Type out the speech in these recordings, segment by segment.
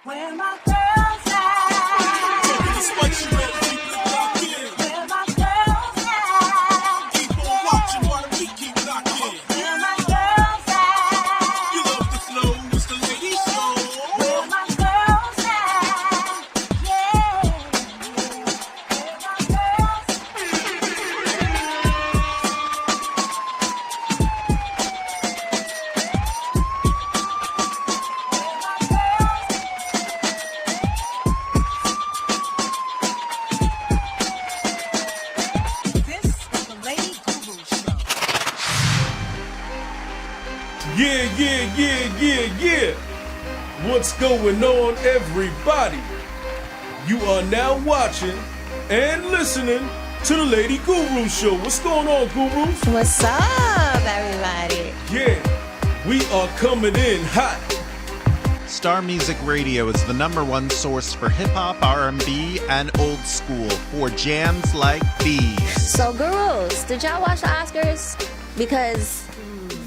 Where my girls at? It's what you ready to keep it locked in. Where my girls at? Keep on watching while we keep locked in. Where my girls at? You love the flow, it's the lady show. Where my girls at? Yeah. Where my girls This is the Lady Guru Show. Yeah. What's going on, everybody? You are now watching and listening to the Lady Guru Show. What's going on, Gurus? What's up, everybody? Yeah, we are coming in hot. Star Music Radio is the #1 source for hip-hop, R&B, and old school for jams like these. So, girls, did y'all watch the Oscars? Because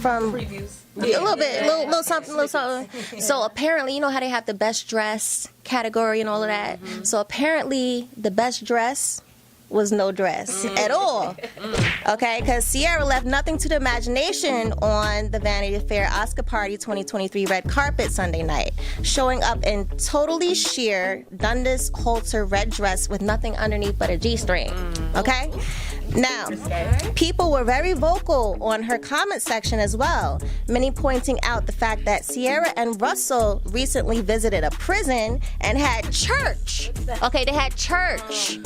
from Previews. a little bit, little something. So apparently, you know how they have the best dress category and all of that. So apparently, the best dress was no dress at all. Okay, because Ciara left nothing to the imagination on the Vanity Fair Oscar Party 2023 red carpet Sunday night, showing up in totally sheer Dundas halter red dress with nothing underneath but a G-string. Okay? Now, people were very vocal on her comment section as well, many pointing out the fact that Ciara and Russell recently visited a prison and had church. Okay, they had church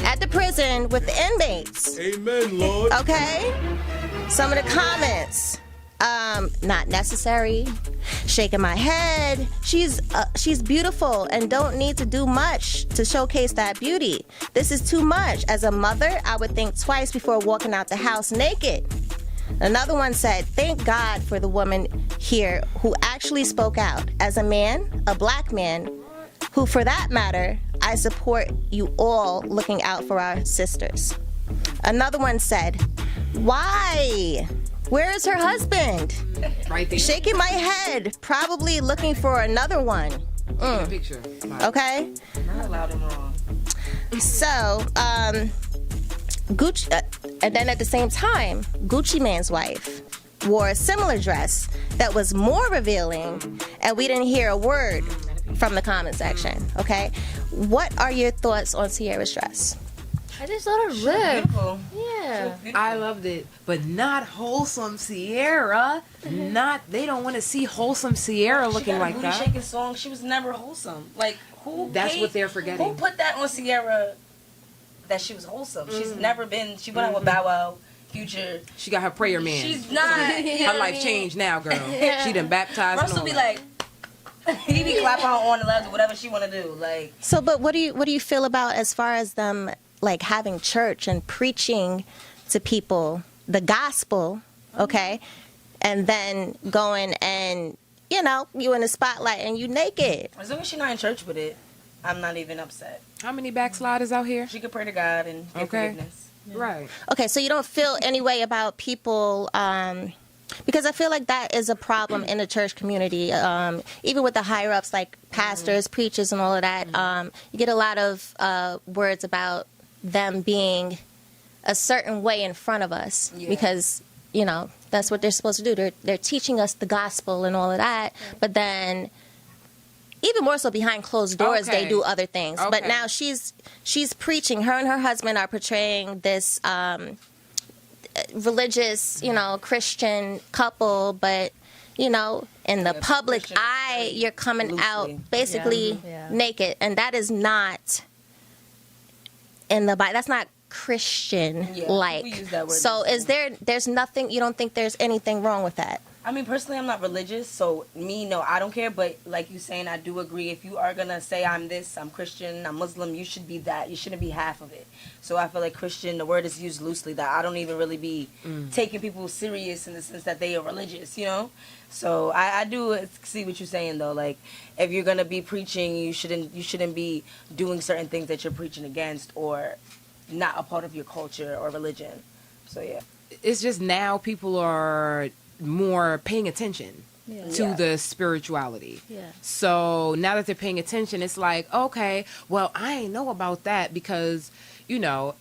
at the prison with the inmates. Amen, Lord. Okay? Some of the comments. Not necessary. Shaking my head. She's beautiful and don't need to do much to showcase that beauty. This is too much. As a mother, I would think twice before walking out the house naked. Another one said, thank God for the woman here who actually spoke out. As a man, a black man, who for that matter, I support you all looking out for our sisters. Another one said, why? Where is her husband? Right there. Shaking my head, probably looking for another one. A picture. Okay? Not allowed him wrong. So, Gucci, and then at the same time, Gucci Mane's wife wore a similar dress that was more revealing, and we didn't hear a word from the comment section. Okay? What are your thoughts on Ciara's dress? I just let her live. Beautiful. Yeah. I loved it, but not wholesome Ciara. They don't want to see wholesome Ciara looking like that. Shaking song. She was never wholesome. Like who? That's what they're forgetting. Who put that on Ciara? That she was wholesome. She's never been. She went out with Bow Wow, Future. She got her prayer man. She's not. Her life changed now, girl. She done baptized. Russell and be all that. like, he be clapping her on the legs or whatever she want to do. Like. So, but what do you feel about as far as them like having church and preaching to people the gospel, okay, and then going and you in the spotlight and you naked? As long as she's not in church with it, I'm not even upset. How many backsliders out here? She could pray to God and get forgiveness. Right. Okay, so you don't feel any way about people, because I feel like that is a problem in the church community, even with the higher ups like pastors, preachers, and all of that. You get a lot of words about them being a certain way in front of us because that's what they're supposed to do. They're teaching us the gospel and all of that, but then even more so behind closed doors, they do other things. But now she's preaching. Her and her husband are portraying this religious, Christian couple, but in the public eye, you're coming out basically naked, and that is not in the Bible. That's not Christian like. So there's nothing, you don't think there's anything wrong with that? I mean, personally, I'm not religious, so no, I don't care. But like you saying, I do agree. If you are gonna say I'm this, I'm Christian, I'm Muslim, you should be that. You shouldn't be half of it. So I feel like Christian, the word is used loosely. That I don't even really be taking people serious in the sense that they are religious, So I do see what you're saying though. Like if you're gonna be preaching, you shouldn't be doing certain things that you're preaching against or not a part of your culture or religion. So yeah, it's just now people are more paying attention. to the spirituality. Yeah. So now that they're paying attention, it's like, okay, well, I ain't know about that because, you know,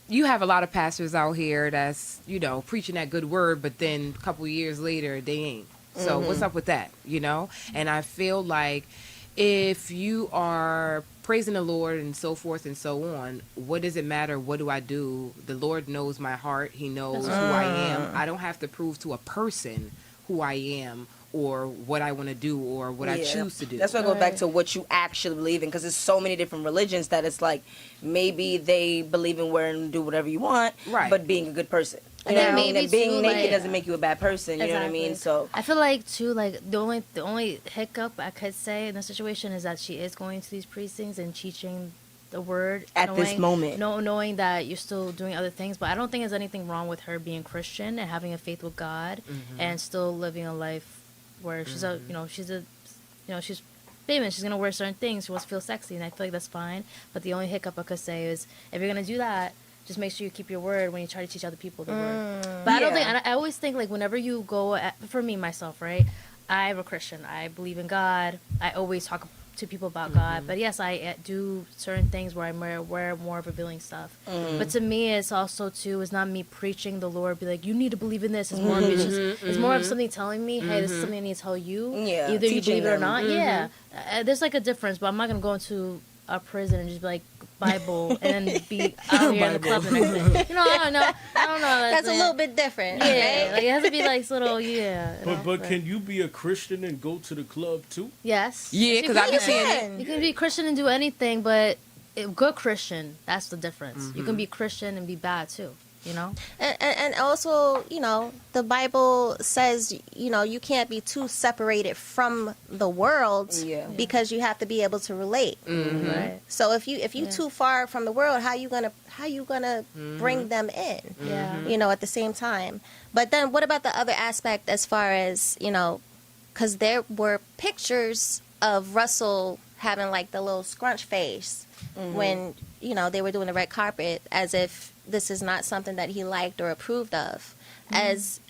you have a lot of pastors out here that's, you know, preaching that good word, but then a couple of years later, they ain't. So what's up with that, you know? And I feel like if you are praising the Lord and so forth and so on, what does it matter? What do I do? The Lord knows my heart. He knows who I am. I don't have to prove to a person who I am or what I want to do or what I choose to do. That's why I go back to what you actually believe in, because there's so many different religions that it's like maybe they believe in wearing and do whatever you want, but being a good person. You know what I mean? And being naked doesn't make you a bad person. You know what I mean? So I feel like too, like the only hiccup I could say in the situation is that she is going to these precincts and teaching the word at this moment, knowing that you're still doing other things. But I don't think there's anything wrong with her being Christian and having a faith with God and still living a life where she's she's famous. She's gonna wear certain things. She wants to feel sexy, and I feel like that's fine. But the only hiccup I could say is if you're gonna do that, just make sure you keep your word when you try to teach other people the word. But I don't think, I always think like whenever you go, for me, myself, right? I'm a Christian. I believe in God. I always talk to people about God. But yes, I do certain things where I wear more revealing stuff. But to me, it's also too, it's not me preaching the Lord, be like, you need to believe in this. It's more, it's more of something telling me, hey, this is something I need to tell you. Yeah, either you believe it or not. Yeah. There's like a difference, but I'm not going to go into a prison and just be like, Bible, and then be out here in the club the next day. You know, I don't know. That's a little bit different. Yeah, right? like it has to be like little, But can you be a Christian and go to the club too? Yes. Yeah, because I've been seeing it. You can be Christian and do anything, but good Christian, that's the difference. You can be Christian and be bad too. You know, and also, you know, the Bible says, you know, you can't be too separated from the world because you have to be able to relate. Right. So if you too far from the world, how you gonna bring them in? Yeah. You know, at the same time. But then what about the other aspect as far as, you know, because there were pictures of Russell having like the little scrunch face when, you know, they were doing the red carpet, as if this is not something that he liked or approved of, as,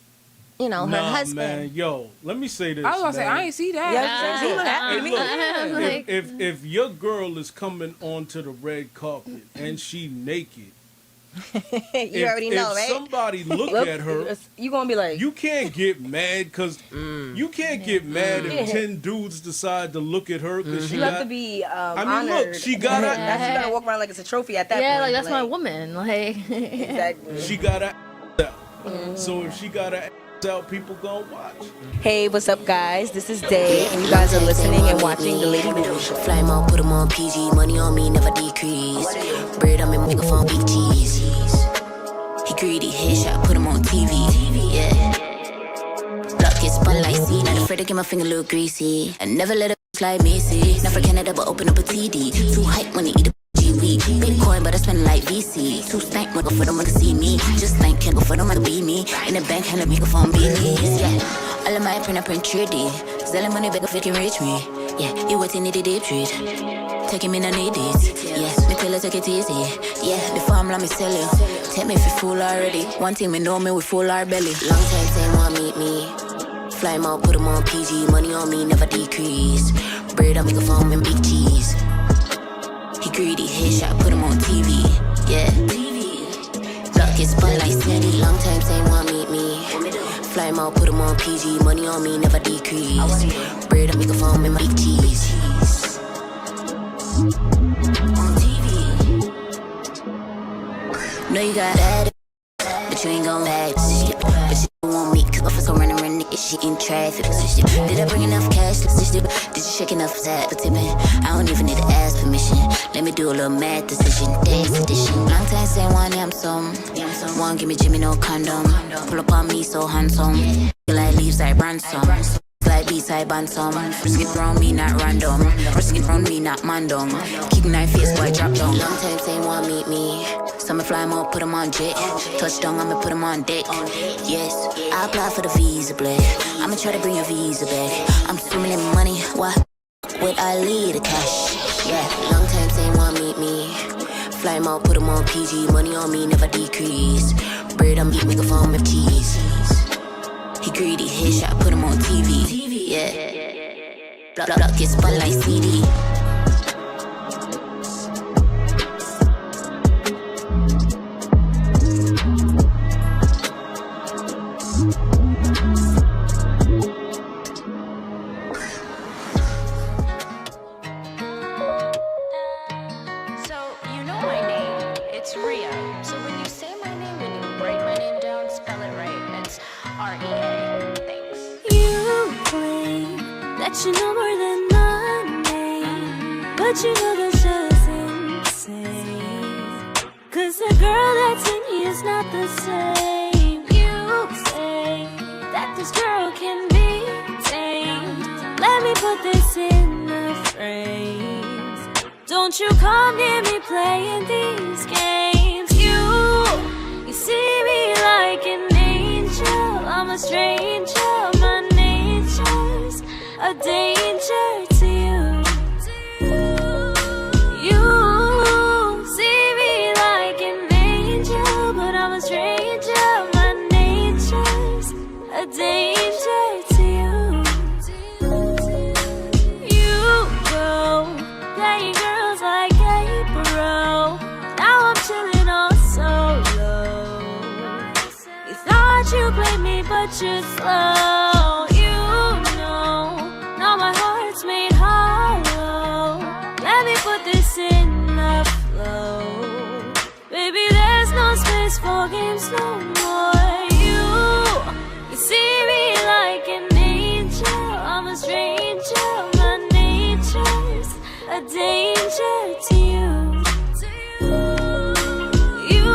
you know, her husband. Man, yo, let me say this. I was gonna say, I ain't see that. he look happy to me. Hey, look, if your girl is coming onto the red carpet and she naked, you already know, right? If somebody look at her, you gonna be like, you can't get mad because you can't get mad if 10 dudes decide to look at her because she you got. have to be I mean, honored. look, she got a. That's you gotta walk around like it's a trophy at that point. Yeah, like that's my woman. Like Exactly. She got a out. So if she got a out, people gonna watch. Hey, what's up, guys? This is Day, and you guys are listening and watching the Lady Guru Show. Fly them out, put them on PG. Money on me, never decrease. Bread on me, microphone, big cheese. He greedy, headshot, put him on TV. Yeah. Block get spun like C. Not afraid to get my finger a little greasy. I never let a slide me, see. Not for Canada, but open up a TD. Too hype when they eat a GV. Bitcoin, but I spend like VC. Too stank, wanna go for them, wanna see me. Just thank can go for them, wanna be me. In the bank, hand a microphone, beanies. Yeah. All of my print 3D. Selling money, back if you can reach me. Yeah, you waiting, need a deep treat. Taking me, no need it. Yeah, me tell her take it easy. Yeah, before I'm let me sell you. Take me if you fool already. One thing me know me, we full our belly. Long time saying want meet me. Fly him out, put him on PG. Money on me, never decrease. Bread on microphone and big cheese. He greedy, headshot, put him on TV. Yeah. Block get spun like City. Long time saying want meet me. Fly him out, put him on PG. Money on me, never decrease. Bread on microphone and big cheese. On TV. Know you got that, but you ain't gon' back shit. But she don't want me, cause officer running around nigga, she in traffic. Did I bring enough cash? Did you shake enough fat for tipping? I don't even need to ask permission. Let me do a little mad decision. Dance edition. Long time saying one damn some. One give me Jimmy, no condom. Pull up on me so handsome. Feel like leaves like ransom. Like B-side bantam. Risk it round me, not random. Risk it round me, not mandom. Kick 9 face, boy, drop down. Long time saying want meet me. Some fly him out, put him on jet. Touchdown, I'ma put him on deck. Yes, I apply for the visa, Blac. I'ma try to bring your visa back. I'm swimming in money, what? With I lead the cash. Yeah, long time saying want meet me. Fly him out, put him on PG. Money on me, never decrease. Bread on beat, microphone with cheese. He greedy, headshot, put him on TV. Yeah. Blac get spun like CD. You know more than money, but you know that's just insane. 'Cause the girl that's in you is not the same. You say that this girl can be tamed. Let me put this in the phrase. Don't you come near me playing these games. You see me like an angel. I'm a stranger, my nature's a danger to you. You see me like an angel, but I'm a stranger. My nature's a danger to you. You go playing girls like April. Now I'm chilling all solo. You thought you played me, but you're slow. Now my heart's made hollow. Let me put this in the flow. Baby, there's no space for games no more. You see me like an angel. I'm a stranger. My nature's a danger to you. You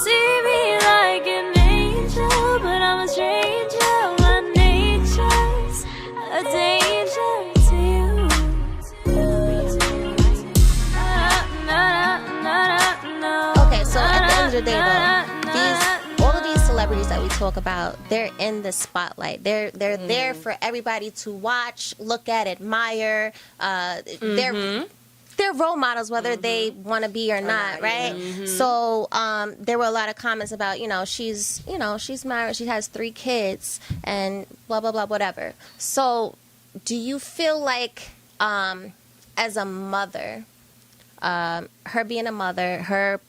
see me like an angel, but I'm a stranger. My nature's a danger to you. Okay, so at the end of the day, though, all of these celebrities that we talk about, they're in the spotlight. They're there for everybody to watch, look at, admire. They're role models, whether they want to be or not, right? So there were a lot of comments about, she's married, she has 3 kids, and blah blah blah, whatever. So, do you feel like, as a mother, her being a mother, her,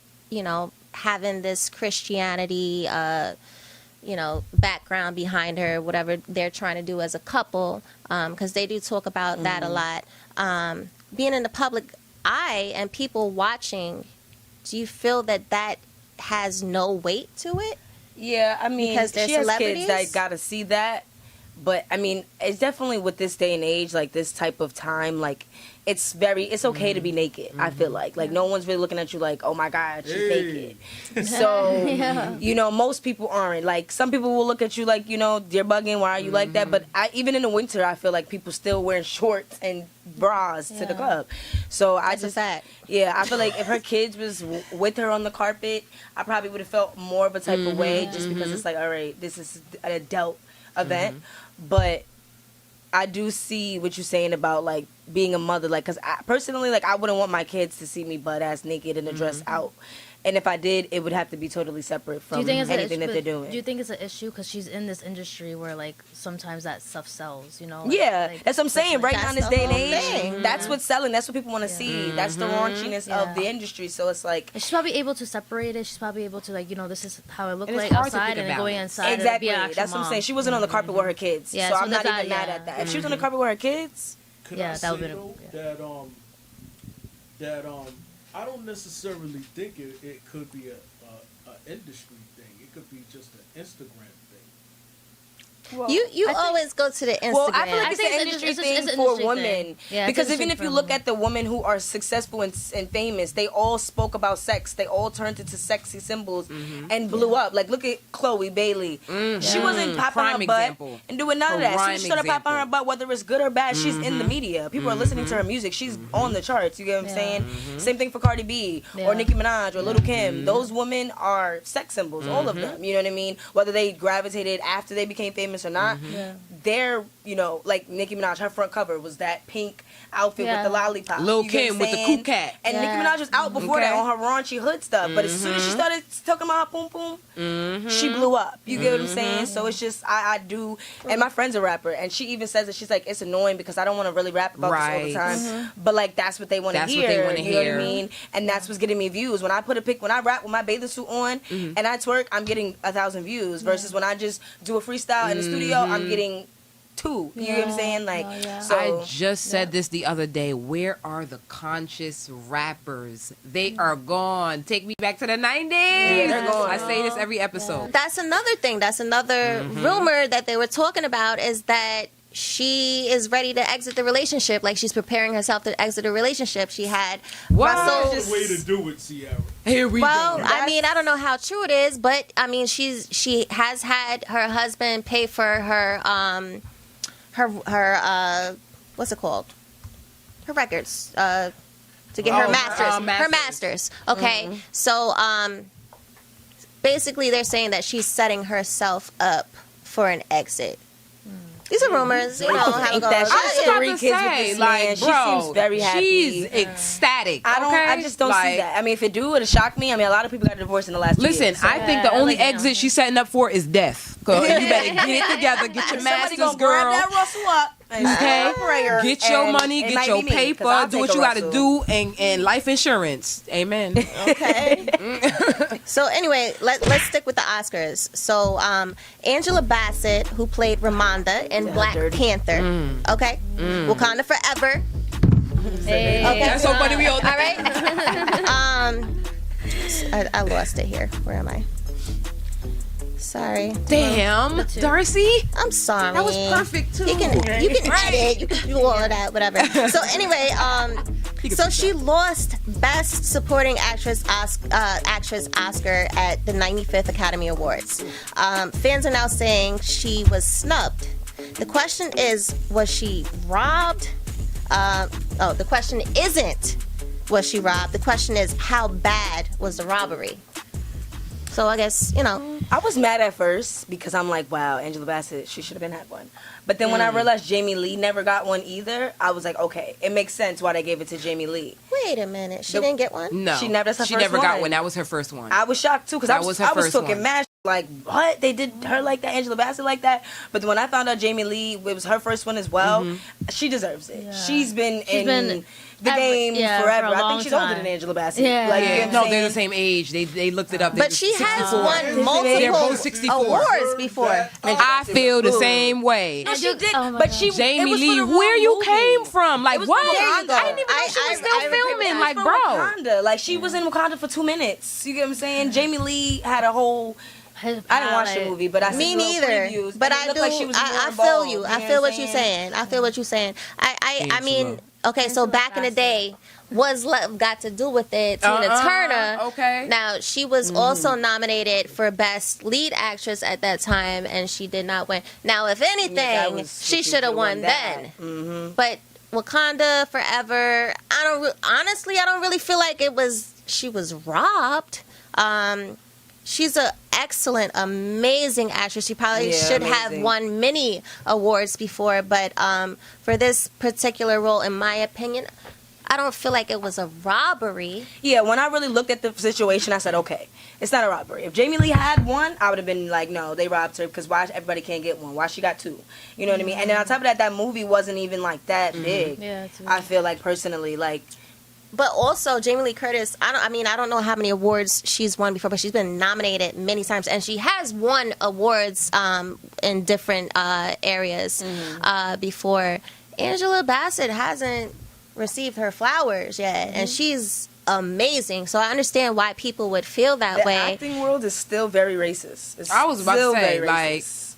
having this Christianity, background behind her, whatever they're trying to do as a couple, because they do talk about that a lot. Being in the public eye and people watching, do you feel that has no weight to it? Yeah, I mean, because they're she has celebrities? kids that gotta see that. But, I mean, it's definitely with this day and age, like, this type of time, like, it's okay to be naked, I feel like. Like, no one's really looking at you like, oh, my God, she's naked. So, most people aren't. Like, some people will look at you like, you're bugging, why are you like that? But even in the winter, I feel like people still wearing shorts and bras to the club. So That's a fact. Yeah, I feel like if her kids was with her on the carpet, I probably would have felt more of a type of way, just because it's like, all right, this is an adult event. But I do see what you're saying about, like, being a mother. Like, because personally, like, I wouldn't want my kids to see me butt-ass naked in a dress out. And if I did, it would have to be totally separate from anything that they're doing. Do you think it's an issue? Because she's in this industry where, like, sometimes that stuff sells, Yeah, like, that's what I'm saying. Right now in this day and age, thing. that's what's selling. That's what people want to see. That's the raunchiness of the industry. So it's like... And she's probably able to separate it. She's probably able to, like, this is how it looked And it's like hard to outside, think and then about going it. inside. Exactly. And be an actual That's what I'm mom. saying. She wasn't on the carpet with her kids. Yeah, so so I'm not that's even mad at that. If she was on the carpet with her kids... Could Yeah, I that say, would've been- though, that I don't necessarily think it could be a industry thing. It could be just an Instagram thing. Well, You always go to the Instagram. Well, I feel like I it's think an it's industry thing an for industry women. thing. Yeah, because it's even if you industry look for at the women who are successful and famous, they all spoke about sex. They all turned into sexy symbols and blew up. Like, look at Chloe Bailey. She wasn't popping Prime her butt example. and doing none of that. Prime She started popping her example. butt, whether it's good or bad. She's in the media. People are listening to her music. She's on the charts. You get what I'm saying? Same thing for Cardi B or Nicki Minaj or Little Kim. Those women are sex symbols, all of them. You know what I mean? Whether they gravitated after they became famous or not, they're, like Nicki Minaj, her front cover was that pink outfit with the lollipop. Lil' You get Kim what with I'm the saying? Cool Cat. And Nicki Minaj was out before that on her raunchy hood stuff. But as soon as she started talking about her boom boom, she blew up. You get what I'm saying? So it's just I do. And my friend's a rapper, and she even says that she's like, it's annoying because I don't want to really rap about this all the time. But like that's what they want to hear. What they want to you know hear. what I mean? And that's what's getting me views. When I rap with my bathing suit on and I twerk, I'm getting 1,000 views. Versus when I just do a freestyle in the studio, I'm getting 2. You know what I'm saying? Like, so I just said this the other day. Where are the conscious rappers? They are gone. Take me back to the 90s. Yeah, they're gone. I say this every episode. That's another thing. That's another rumor that they were talking about, is that she is ready to exit the relationship. Like, she's preparing herself to exit a relationship. She had Russell. That's the way to do it, Ciara. Here we Well, go. I mean, I don't know how true it is, but I mean, she has had her husband pay for her what's it called? Her records to get her masters. Her masters. Okay, so basically, they're saying that she's setting herself up for an exit. These are rumors, you know how it goes. I was about to say, like, she bro, seems very happy. she's ecstatic. I just don't see that. I mean, if it do, it'll shock me. I mean, a lot of people got divorced in the last 2 years. Listen, I think the only exit she's setting up for is death. You better get it together, get your Somebody masters, gonna girl. grab that Russell up. Okay, get your money, get your paper, do what you got to do. do, and life insurance. Amen. Okay. So anyway, let's stick with the Oscars. So Angela Bassett, who played Ramonda in Black Panther. Okay. Wakanda Forever. Hey. Okay. That's so funny. We all All right. I lost it here. Where am I? Sorry. Damn, Darcy. I'm sorry. That was perfect too. You can edit. You can do all of that. Whatever. So anyway, so she lost Best Supporting Actress Oscar at the 95th Academy Awards. Fans are now saying she was snubbed. The question is, was she robbed? The question isn't, was she robbed? The question is, how bad was the robbery? So I guess, I was mad at first because I'm like, wow, Angela Bassett, she should have had one. But then when I realized Jamie Lee never got one either, I was like, okay, it makes sense why they gave it to Jamie Lee. Wait a minute. She didn't get one? No, She never got one. That was her first one. I was shocked too because I was talking one. mad. Like, what? They did her like that, Angela Bassett like that? But then when I found out Jamie Lee, it was her first one as well, she deserves it. Yeah. She's been in the game forever. I think she's older than Angela Bassett. Yeah. Like, you know what I'm No, saying? they're the same age. They looked it up. But she has won They're multiple both 64. awards before. I feel the same way. No, she did. Oh my but God. she Jamie it was for Lee, the where wrong you movie. came from? Like, It was what? for I Wakanda. didn't even know she was still filming. It was Like, for bro. Wakanda. Like, she was in Wakanda for 2 minutes. You get what I'm saying? Jamie Lee had a whole. I didn't watch the movie, but I Me seen little neither. previews, But and it I looked do. like she was more I feel involved, you. know I feel I'm what you're saying. I feel what you're saying. I mean, okay. So back in the day, what's love got to do with it? Tina Turner. Okay. Now she was also nominated for Best Lead Actress at that time, and she did not win. Now, if anything, she should have won then. But Wakanda Forever, honestly, I don't really feel like she was robbed. She's an excellent, amazing actress. She probably should have won many awards before, but for this particular role, in my opinion, I don't feel like it was a robbery. Yeah, when I really looked at the situation, I said, okay, it's not a robbery. If Jamie Lee had one, I would have been like, no, they robbed her because why everybody can't get one? Why she got 2? You know what I mean? And then on top of that movie wasn't even like that big. Yeah, I feel like personally, like. But also, Jamie Lee Curtis, I don't know how many awards she's won before, but she's been nominated many times. And she has won awards in different areas before. Angela Bassett hasn't received her flowers yet, and she's amazing. So I understand why people would feel that way. The acting world is still very racist. It's I was about to still say, very like, racist.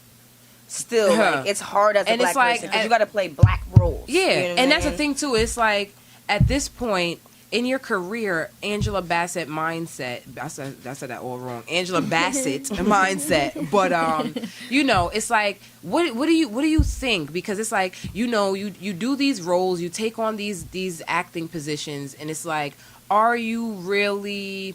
Still, like, it's hard as a and black it's like, person because you got to play black roles. Yeah, you know what and I that's the mean? thing too. It's like at this point in your career, Angela Bassett mindset. I said that all wrong. Angela Bassett mindset. But it's like, what do you think? Because it's like, you do these roles, you take on these acting positions, and it's like, are you really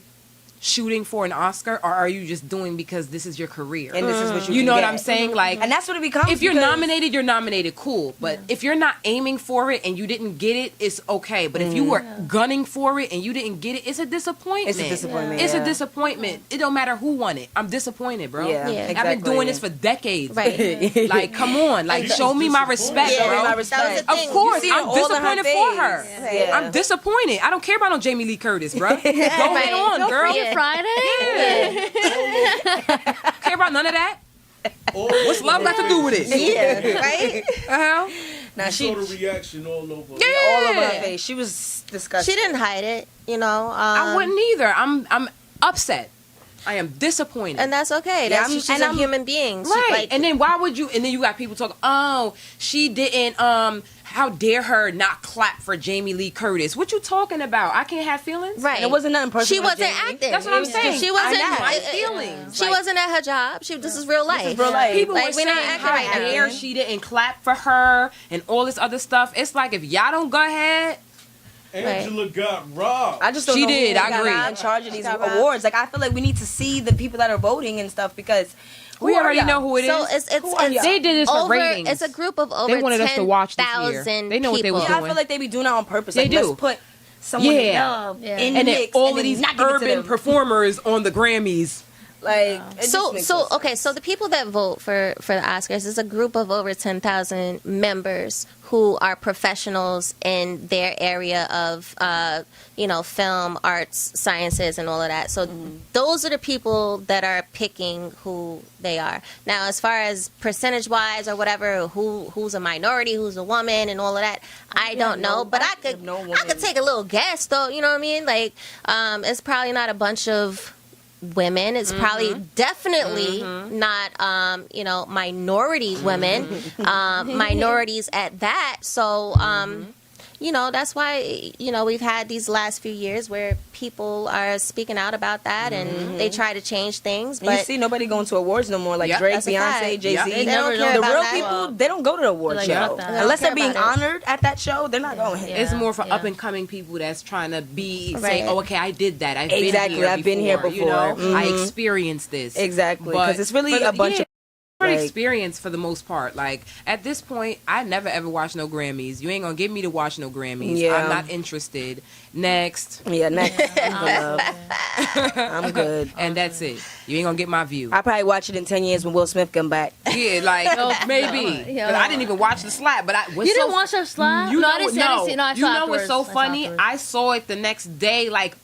shooting for an Oscar, or are you just doing because this is your career? And this is what you You can know what get. I'm saying? Like, And that's what it becomes. if you're because- nominated, you're nominated, cool. But if you're not aiming for it and you didn't get it, it's okay. But if you were gunning for it and you didn't get it, it's a disappointment. It's a disappointment. It's yeah. a disappointment. It don't matter who won it. I'm disappointed, bro. Yeah, Yeah. exactly. I've been doing this for decades. Right. Like, come on. Like, She's show me my disappointed. respect, Show me bro. my That respect. was the Of thing. course, You see it I'm all in her disappointed for her. face. Yeah. I'm disappointed. I don't care about no Jamie Lee Curtis, bro. Go Right. ahead on, No girl. Freaking Friday. Care about none of that. What's love got to do with it? Yeah, right? Uh-huh. Now You she saw the reaction all over. all over her face. She was disgusting. She didn't hide it, you know. I wouldn't either. I'm upset. I am disappointed. And that's okay. Yeah, That's I'm- she's and a I'm- human being. She, Right. like, And then why would you, and then you got people talking, oh, she didn't, how dare her not clap for Jamie Lee Curtis? What you talking about? I can't have feelings? right. And it wasn't nothing personal. She with wasn't Jamie. acting. That's what I'm saying. She wasn't. I know. My it- feelings. She Like, wasn't at her job. This is real life. This is real life. People Like, were we're saying not acting how right now. dare she didn't clap for her and all this other stuff. It's like, if y'all don't go ahead, Angela got robbed. I just don't She know did, who I got agree. in charge of these got robbed. awards. Like I feel like we need to see the people that are voting and stuff because we already know who it is. So it's Who are y'all? They did this for over. ratings. It's a group of over They wanted us to watch this year. 10,000 They know what they was people. Yeah, I feel like they be doing that on purpose. They Like, do. Let's put someone Yeah. Yeah. in and the then mix all and of then these not give it to urban them. performers on the Grammys. Like it just makes no sense. Okay, so the people that vote for the Oscars is a group of over 10,000 members who are professionals in their area of film, arts, sciences, and all of that. So those are the people that are picking who they are. Now, as far as percentage wise or whatever, who's a minority, who's a woman, and all of that, I don't know. But I could take a little guess, though. You know what I mean? Like, it's probably not a bunch of women. It's probably definitely not minority women, minorities at that. So that's why we've had these last few years where people are speaking out about that and they try to change things. And you But see nobody going to awards no more. Like Yep. Drake, That's a fact. Beyonce, Jay-Z. Yep. They don't care The about real that. people, they don't go to the award Like, show fuck that. unless They they're don't being care about it. honored at that show. They're not going. Yeah. It's more for Yeah. up and coming people that's trying to say, Right. oh, okay, I did that. I've Exactly, been here I've been here You know, before. I Mhm. experienced this. Exactly, But because it's really for the- a bunch yeah, of Pretty like- experience for the most part. Like at this point, I never ever watch no Grammys. You ain't gonna get me to watch no Grammys. Yeah. I'm not interested. Next, Yeah, next. I'm good. and that's it. You ain't gonna get my view. I probably watch it in 10 years when Will Smith come back. Yeah, like maybe. Yeah. 'Cause I didn't even watch the slap, but You didn't watch her slap? You No, know, I didn't see. I didn't see. No, I you saw know what's so afterwards. funny? afterwards. I saw it the next day, like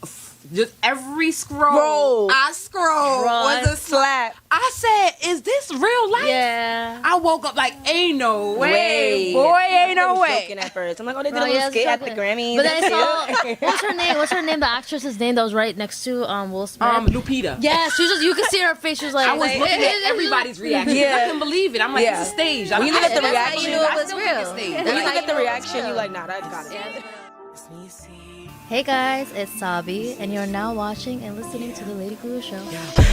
just every scroll. Bro. I scrolled was a slap. I said, "Is this real life?" Yeah. I woke up like, "Ain't no way, Way. boy, ain't I no was way." joking at first. I'm like, oh, they did Bro, a little yeah, skit it's at the so good. Grammys. But then I That's saw it. what's her name? What's her name? The actress's name that was right next to Will Smith. Lupita. Yeah, she was just, you could see her face. She was like, I was looking at everybody's reaction. Yeah. I couldn't believe it. I'm like, Yeah. it's a stage. When you look at the That's how reaction, you knew it I was still think it's real. staged. When you That's look how at the know it's reaction, real. you're like, nah, that got it. Hey guys, it's Sabi, and you're now watching and listening to the Lady Guru Show.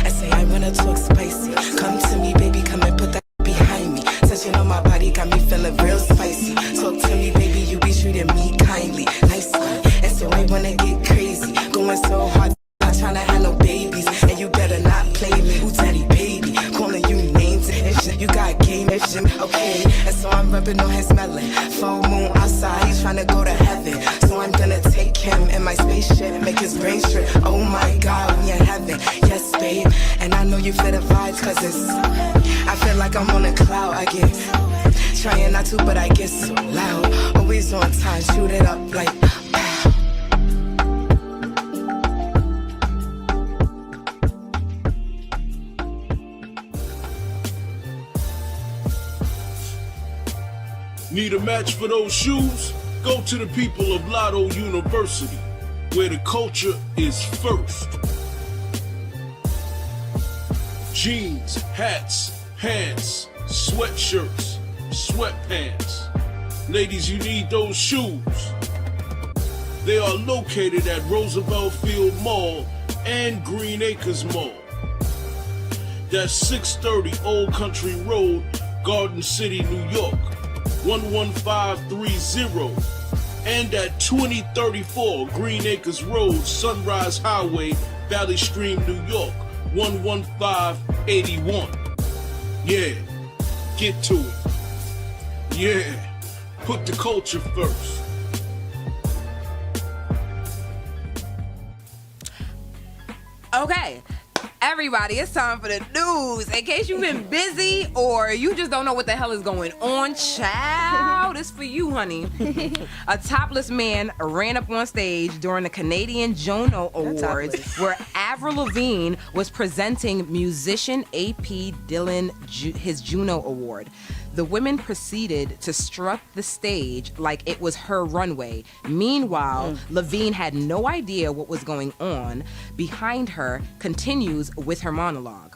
I say I wanna talk spicy. Come to me, baby, come and put that behind me. Touching on my body got me feeling real spicy. Talk to me, baby, you be treating me kindly, nicely. And so I wanna get crazy, going so hard, not trying to have no babies. And you better not play me, who daddy baby, calling you names and shit. You got game and shit, okay? And so I'm rubbing on his melon. Full moon outside, he's trying to go to heaven. So I'm gonna take him in my spaceship, make his brain strip. Oh my God, we in heaven, yes babe. And I know you feel the vibes, cause it's, I feel like I'm on a cloud, I guess. Trying not to, but I get so loud. Always on time, shoot it up like pow. Need a match for those shoes? Go to the people of Lotto University, where the culture is first. Jeans, hats, pants, sweatshirts, sweatpants. Ladies, you need those shoes. They are located at Roosevelt Field Mall and Green Acres Mall. That's 630 Old Country Road, Garden City, New York, 11530. and at 2034 Green Acres Road, Sunrise Highway, Valley Stream, New York, 11581. Yeah, get to it. Yeah, put the culture first. Okay, everybody, it's time for the news. In case you've been busy or you just don't know what the hell is going on, child, it's for you, honey. A topless man ran up on stage during the Canadian Juno Awards where Avril Lavigne was presenting musician A.P. Dillon his Juno Award. The women proceeded to strut the stage like it was her runway. Meanwhile, Lavigne had no idea what was going on. Behind her, continues with her monologue.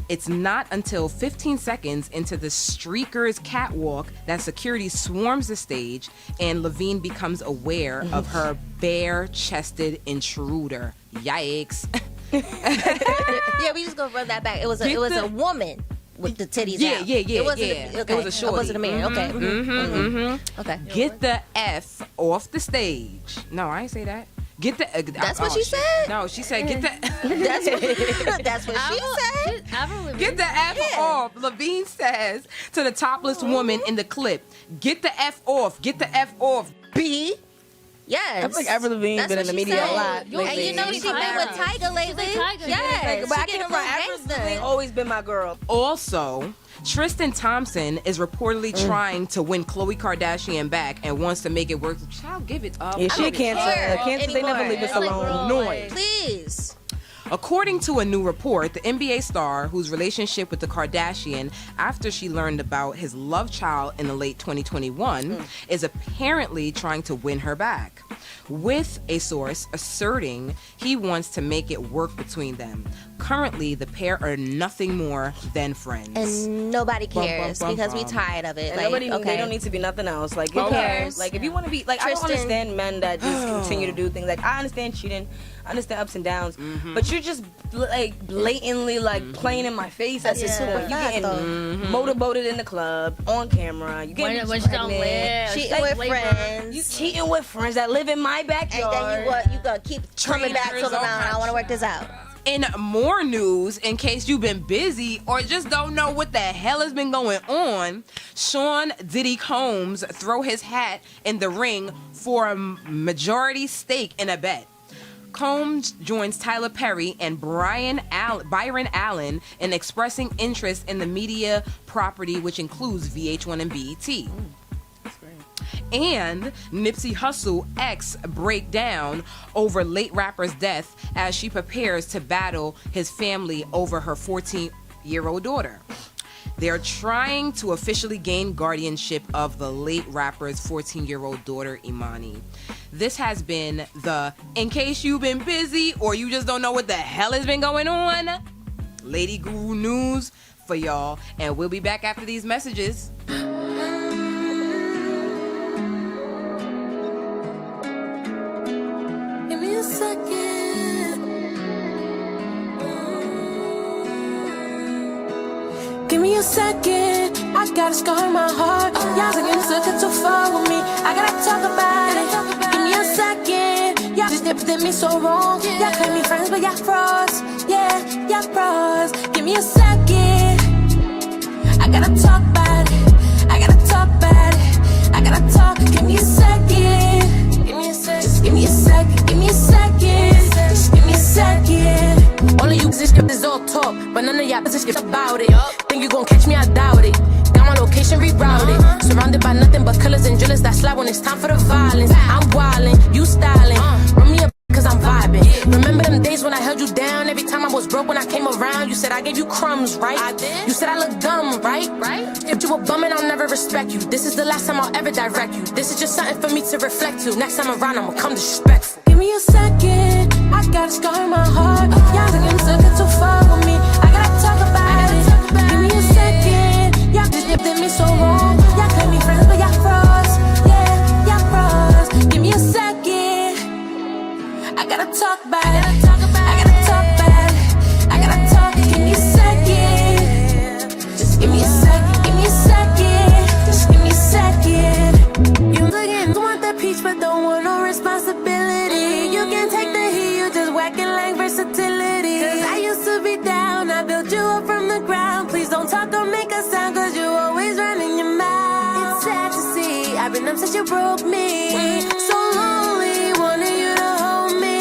It's not until 15 seconds into the streaker's catwalk that security swarms the stage and Lavigne becomes aware of her bare-chested intruder. Yikes. Yeah, we just gonna run that back. It was a woman with the titties out. Yeah. It wasn't It was a shorty. It wasn't a man. Okay. Okay. Get the F off the stage. No, I ain't say that. Get the. That's what she said? No, she said get the. That's what she said. Get the F off. Lavigne says to the topless woman in the clip, "Get the F off. Get the F off." B. Yes. I feel like Avril Lavigne been in the media a lot And lately. you know she been with Tyga lately. Yes. But I She can't getting a front. little Avril gangster. Lavigne always been my girl. Also, Tristan Thompson is reportedly trying to win Khloe Kardashian back and wants to make it work. Child, give it up. Yeah, she a cancer. Cancer, they never anymore. leave us Like, alone. Noise. Please. According to a new report, the NBA star, whose relationship with the Kardashian after she learned about his love child in the late 2021, is apparently trying to win her back, with a source asserting he wants to make it work between them. Currently, the pair are nothing more than friends. And nobody cares because we tired of it. And Like, nobody, okay. they don't need to be nothing else. Like, Who cares? Like, if you want to be, like, I don't Tristan. understand men that just continue to do things. Like, I understand cheating, I understand ups and downs, but you're just like blatantly like playing in my face. That's just super you fat, getting motorboated in the club on camera. You getting When she don't pregnant. live, Cheating with friends. You cheating with friends that live in my And backyard. then you gonna keep coming back Traitors, talking all about, I want to work this out. In more news, in case you've been busy or just don't know what the hell has been going on, Sean Diddy Combs throw his hat in the ring for a majority stake in a bet. Combs joins Tyler Perry and Byron Allen in expressing interest in the media property, which includes VH1 and BET. And Nipsey Hussle ex breakdown over late rapper's death as she prepares to battle his family over her 14-year-old daughter. They're trying to officially gain guardianship of the late rapper's 14-year-old daughter, Imani. This has been the, in case you've been busy or you just don't know what the hell has been going on, Lady Guru News for y'all. And we'll be back after these messages. Give me a second. Give me a second. I got a scar in my heart. Y'all took too far with me. I gotta talk about it. Give me a second. Y'all just did me so wrong. Y'all claim me friends, but y'all frauds. Yeah, y'all frauds. Give me a second. I gotta talk about it. I gotta talk about it. I gotta talk. Give me a second. Give me a second. Just give me a second. Give me a second. Just give me a second. All of you is all talk, but none of y'all is about it. Think you gon' catch me? I doubt it. Got my location rerouted. Surrounded by nothing but killers and drillers that slide when it's time for the violence. I'm wildin', you styling. Run me up cause I'm vibing. Remember them days when I held you down? Every time I was broke when I came around, you said I gave you crumbs, right? I did. You said I look dumb, right? If you a bum and I'll never respect you. This is the last time I'll ever direct you. This is just something for me to reflect to. Next time around I'ma come disrespectful. Give me a second. I got a scar in my heart. Y'all took too far with me. I gotta talk about it. Give me a second. Y'all just did me so wrong. Y'all claim me friends, but y'all frauds. Yeah, y'all frauds. Give me a second. I gotta talk about it. I gotta talk about it. I gotta talk. Give me a second. Just give me a second. Give me a second. Just give me a second. You again, don't want that don't want no responsibility. You can take the heat, you just whacking like versatility. Cause I used to be down, I built you up from the ground. Please don't talk or make a sound, cause you always running your mouth. It's sad to see, I've been up since you broke me. So lonely, wanting you to hold me.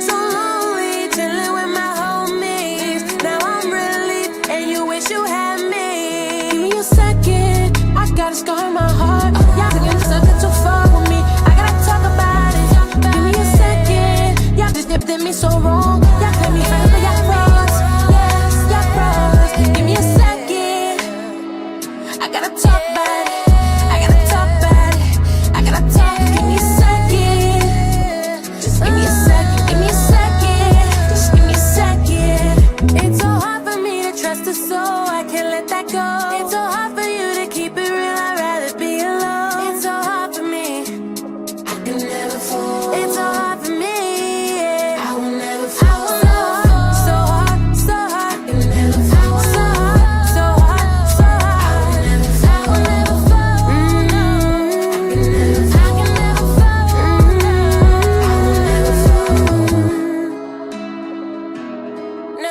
So lonely, chilling with my homies. Now I'm relieved, and you wish you had me. Give me a second, I got a scar in my heart. Y'all thinking something too far with me. I gotta talk about it. Give me a second, y'all just dipped in me so wrong. Y'all cut me friends, but y'all froze. Yes, y'all froze. Give me a second, I gotta talk about it. I gotta talk about it. I gotta talk. Give me a second. Just give me a second. Give me a second. Just give me a second. It's so hard for me to trust a soul. I can't let that go. It's so hard for you to keep it real. I'd rather be alone. It's so hard for me. I can never fall. It's so hard for me. Yeah. I will never fall. So hard, so hard. I can never fall. So hard, so hard, so hard. I will never fall. I will never fall. I can never fall. I will never fall. No,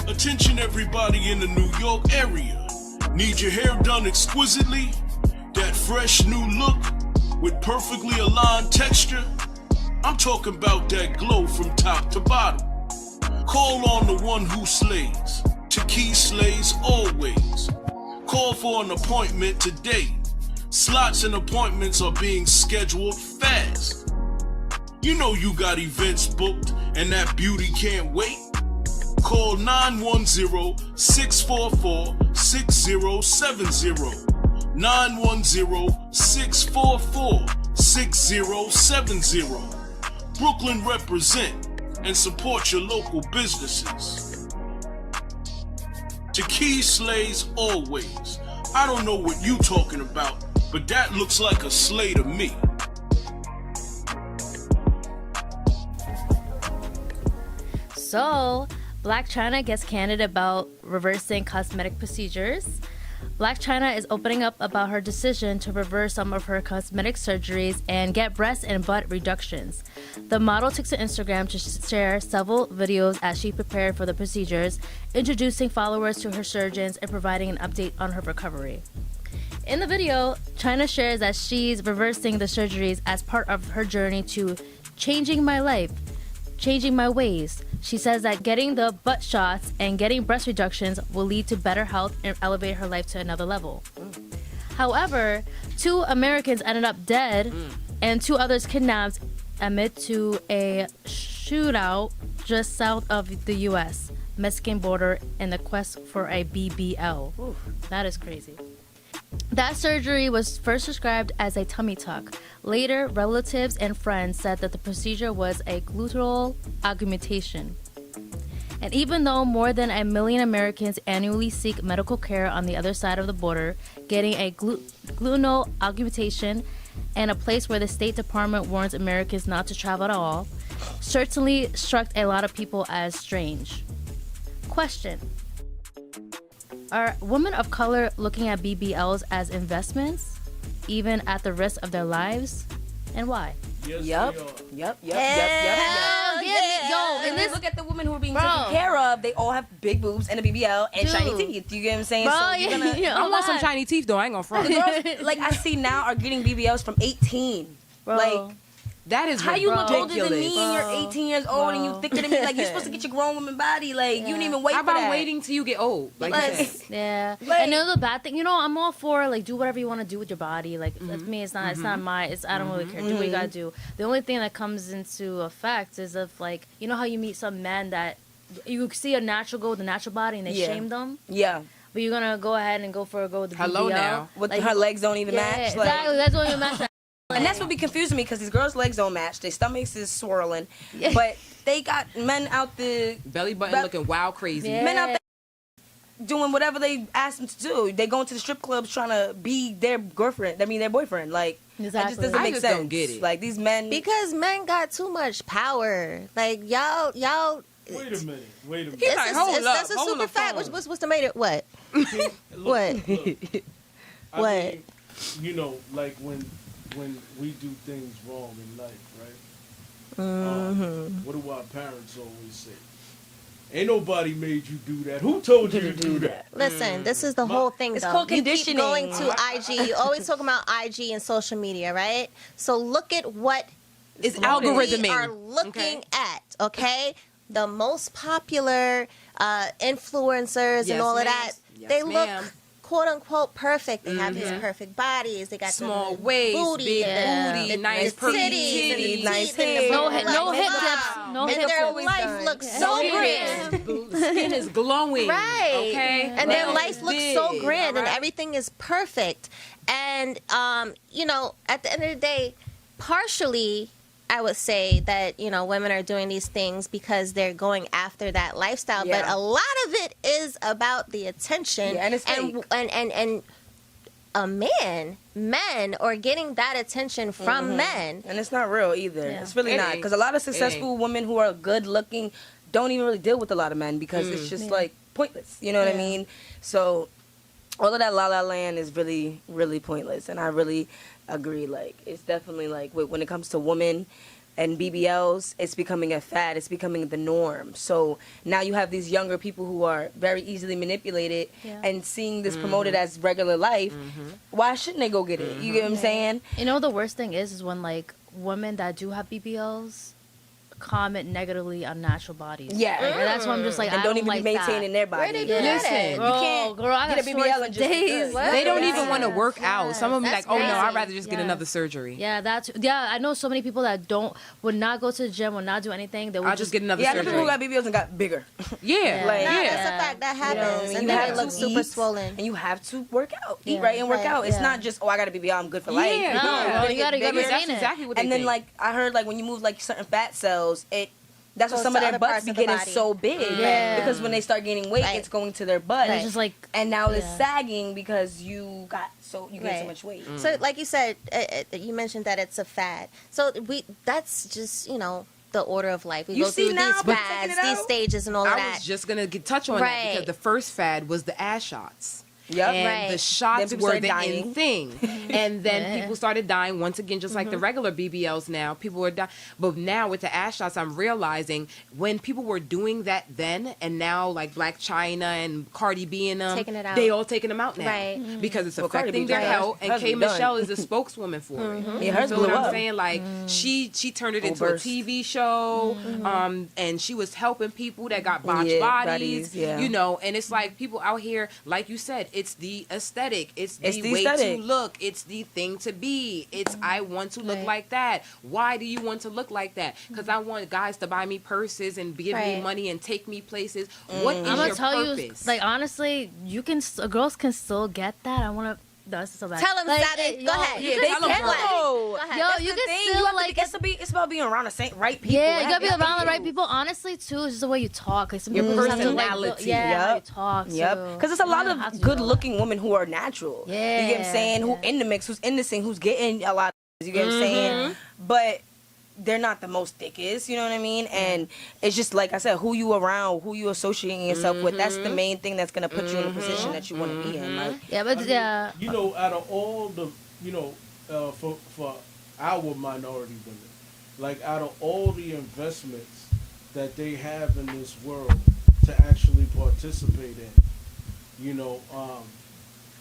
Attention everybody in the New York area. Need your hair done exquisitely? That fresh new look with perfectly aligned texture? I'm talking about that glow from top to bottom. Call on the one who slays. Taki slays always. Call for an appointment today. Slots and appointments are being scheduled fast. You know you got events booked and that beauty can't wait. Call 910-644-6070. 910-644-6070. Brooklyn represent and support your local businesses. Taki slays always. I don't know what you talking about, but that looks like a slay to me. So, Blac Chyna gets candid about reversing cosmetic procedures. Blac Chyna is opening up about her decision to reverse some of her cosmetic surgeries and get breast and butt reductions. The model took to Instagram to share several videos as she prepared for the procedures, introducing followers to her surgeons and providing an update on her recovery. In the video, Chyna shares that she's reversing the surgeries as part of her journey to changing my life, changing my ways. She says that getting the butt shots and getting breast reductions will lead to better health and elevate her life to another level. However, 2 Americans ended up dead and 2 others kidnapped amid to a shootout just south of the U.S. Mexican border in the quest for a BBL. That is crazy. That surgery was first described as a tummy tuck. Later, relatives and friends said that the procedure was a gluteal augmentation. And even though more than 1 million Americans annually seek medical care on the other side of the border, getting a gluteal augmentation and a place where the State Department warns Americans not to travel at all certainly struck a lot of people as strange. Question: are women of color looking at BBLs as investments, even at the risk of their lives, and why? Yes, Yep. they are. Yep. Hell yeah. Yo, And then look at the women who are being taken care of. They all have big boobs and a BBL and shiny teeth. You get what I'm saying? Bro, So you're gonna, I want some shiny teeth though. I ain't gonna front. the girls, like I see now, are getting BBLs from 18. Bro. Like, That is how you look older than me ridiculous. and you're 18 years old and you thicker than me? Like, you're supposed to get your grown woman body. Like, you didn't even wait How for that. about waiting till you get old? Like you said. Yeah, Like- and the bad thing, I'm all for like do whatever you want to do with your body. Like to me, it's not my. I don't really care. Do what you gotta do. The only thing that comes into effect is if like how you meet some men that you see a natural girl with a natural body and they Yeah. shame them, Yeah. but you're gonna go ahead and go with the Hello BBL. now. With Like, her legs don't even match. Like, exactly. That's what even match. and that's what be confusing me because these girls' legs don't match. Their stomachs is swirling. But they got men out there, Belly button looking wild crazy. Yeah. men out there doing whatever they ask them to do. They go into the strip clubs trying to be their girlfriend. Their boyfriend. Like, it Exactly. just doesn't I make just sense. don't get it. Like, these men. Because men got too much power. Like y'all Wait a minute. He's like, hold up, That's a hold super the fat. phone. What's the made what? Look, What? look. I What? mean, you know, like when we do things wrong in life, right? What do our parents always say? Ain't nobody made you do that. Who told you to do that? Listen, this is the whole thing, It's though. called You keep conditioning. going to IG. You always talking about IG and social media, right? So look at what It's we algorithming. are looking at, okay? The most popular influencers Yes, and all of ma'am. that, Yes, they ma'am. look quote unquote perfect. They have these perfect bodies. They got Small the waist, booty, big and booty, the nice titties, pretty and the titties, nice teeth, and the hair. No blah, hip, blah, no blah, hip blah. dips. No And hip their dips. life looks And so skin grand. is- Skin is glowing. Right. Okay. And their Nails life is looks so big, grand and all right? everything is perfect. And you know, at the end of the day, partially I would say that, you know, women are doing these things because they're going after that lifestyle. Yeah. But a lot of it is about the attention. Yeah, and it's and men are getting that attention from men. And it's not real either. Yeah. It's really It not. ain't. Because a lot of It successful ain't. women who are good looking don't even really deal with a lot of men because it's just like pointless. You know what I mean? So all of that La La Land is really, really pointless. And I really agree. Like, it's definitely like when it comes to women and BBLs, it's becoming a fad. It's becoming the norm. So now you have these younger people who are very easily manipulated and seeing this promoted as regular life. Why shouldn't they go get it? You get what I'm saying? You know, the worst thing is when like women that do have BBLs comment negatively on natural bodies. Yeah. Like, that's why I'm just like, And I don't don't even like be maintaining their body. Where they do that. that at? Listen, Girl, You can't girl, I got get a shorts BBL for and just be days. good. They don't Yes. even want to work out. Some of them That's like, oh no, I'd crazy. rather just get Yeah. another surgery. Yeah, I know so many people that would not go to the gym, would not do anything. They would I'll just get another Yeah, I know surgery. people who got BBLs and got bigger. Yeah, Like, Nah, yeah. that's a fact. That happens. You And know, then you it have looks to super eat, swollen. and you have to work out. Eat Yeah, right and work right, out. It's yeah. not just, oh, I got a BBL, I'm good for life. Yeah, No, yeah. you gotta bigger. That's maintain it. exactly what they And then, think. like, I heard, like, when you move, like, certain fat cells, that's Goes when some to of their other butts parts be of the getting body. so big. Yeah. Because when they start gaining weight, Right. it's going to their butt. And it's just like, And now it's Yeah. sagging because you gained so Right. much weight. So, like you said, you mentioned that it's a fad. So that's just, you know, the order of life. We You go see through now, these but fads, taking it these out? stages, and all of I that. was just gonna touch on that Right. because the first fad was the ass shots. Yep. And Right. the Then shots people were started the dying. in thing. And then Yeah. people started dying once again, just like the regular BBLs now. People were dying. But now with the ass shots, I'm realizing when people were doing that then, and now like Blac, Chyna, and Cardi B and them, Taking it out. they all taking them out now. Right. Because it's Well, Cardi affecting B their done. health. And Hers K. was done. Michelle is a spokeswoman for it. Yeah, hers So blew what I'm up. saying, like she turned it into burst. a TV show, and she was helping people that got botched Yeah, bodies, bodies, yeah. you know. And it's like people out here, like you said, it's the aesthetic, it's the the way aesthetic. to look, it's the thing to be. It's I want to look Right. like that. Why do you want to look like that? Because I want guys to buy me purses and give me Right. money and take me places. What is I'm gonna your tell purpose? you, like honestly, girls can still get that. I wanna. No, it's so bad. Tell them, like, Sadik. yo, Go ahead. you Yeah, can tell 'em, still, girl. No. Go ahead. Yo, That's you the can thing. still You have like. it's about being around the right people. Yeah, you gotta be Have around the right to. people. Honestly, too, it's just the way you talk. Like some Your people just have to, like, personality. yeah, how you Yep. talk. Yep. So Because there's a lot you don't have to of do all that. good-looking women who are natural. You get what I'm Yeah, saying? Who yeah. in the mix, who's in the scene, who's getting a lot of, you get what I'm saying? But they're not the most thickest, you know what I mean? And it's just like I said, who you around, who you associating yourself with, that's the main thing that's gonna put you in a position that you want to be in. Like, Yeah, but yeah. You know, out of all the, you know, for our minority women, like out of all the investments that they have in this world to actually participate in, you know,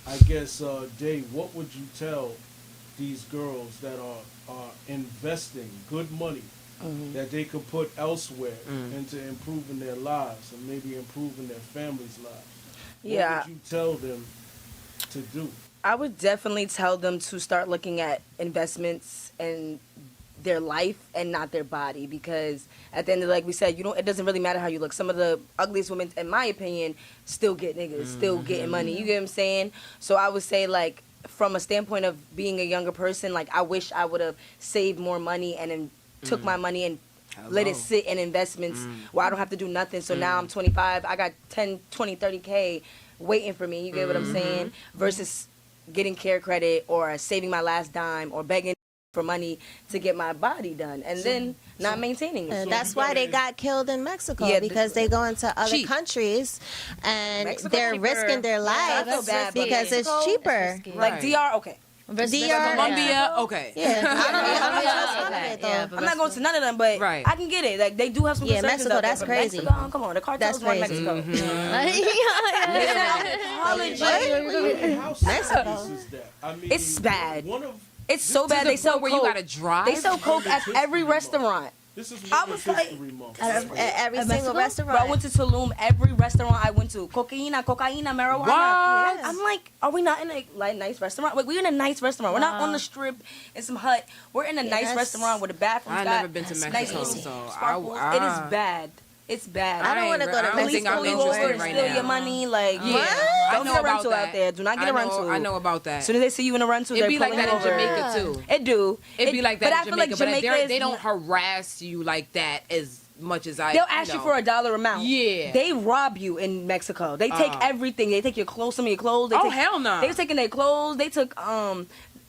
I guess, Dave, what would you tell these girls that are investing good money that they could put elsewhere into improving their lives and maybe improving their families' lives? Yeah. What would you tell them to do? I would definitely tell them to start looking at investments in their life and not their body, because at the end of, like we said, it doesn't really matter how you look. Some of the ugliest women, in my opinion, still get niggas, still getting money. You get what I'm saying? So I would say, like, from a standpoint of being a younger person, like, I wish I would have saved more money and then took my money and let it sit in investments where I don't have to do nothing. So now I'm 25, I got 10, 20, 30K waiting for me. You get what I'm saying? Versus getting care credit or saving my last dime or begging for money to get my body done, and then not maintaining it. That's why they got killed in Mexico, Yeah, because they go into other cheap. countries and Mexico they're cheaper. risking their I feel lives bad, but because it's Mexico cheaper. Like Right. DR, okay. DR, Colombia, okay. Yeah, I don't trust none of Okay, it, though. yeah, but I'm not going to none of them, but Right. I can get it. Like they do have some Yeah, concerns Mexico, out there, that's but crazy. Mexico, come on, the cartels That's run crazy. Mexico. How serious is that? I mean, It's bad. One of It's so To bad the they sell point where you coke. gotta drive. They sell coke at every restaurant. this is I Women's was like- History Month. Every single Bro, restaurant. I went to Tulum. Every restaurant I went to, cocaine, marijuana. What? I'm like, are we not in a nice restaurant? Like, we're in a nice restaurant. We're not on the strip in some hut. We're in a nice that's- restaurant where the bathrooms I've got never been to nice Mexico, little so sparkles. I- It is bad. It's bad. I don't wanna go to I don't Police think I'm pull you over interested and right steal now. your money. Like, Yeah, I don't know get a about rental that. out there. Do not get a rental. I know about that. As soon as they see you in a rental, It'd they're be like pulling that you in over. Jamaica too. It do. It'd be like that but in I feel Jamaica, like but Jamaica is they don't harass you like that as much as I. They'll ask you for a dollar amount. Yeah. They rob you in Mexico. They take everything. They take your clothes, some of your clothes. They Oh, take, hell no. They was taking their clothes. They took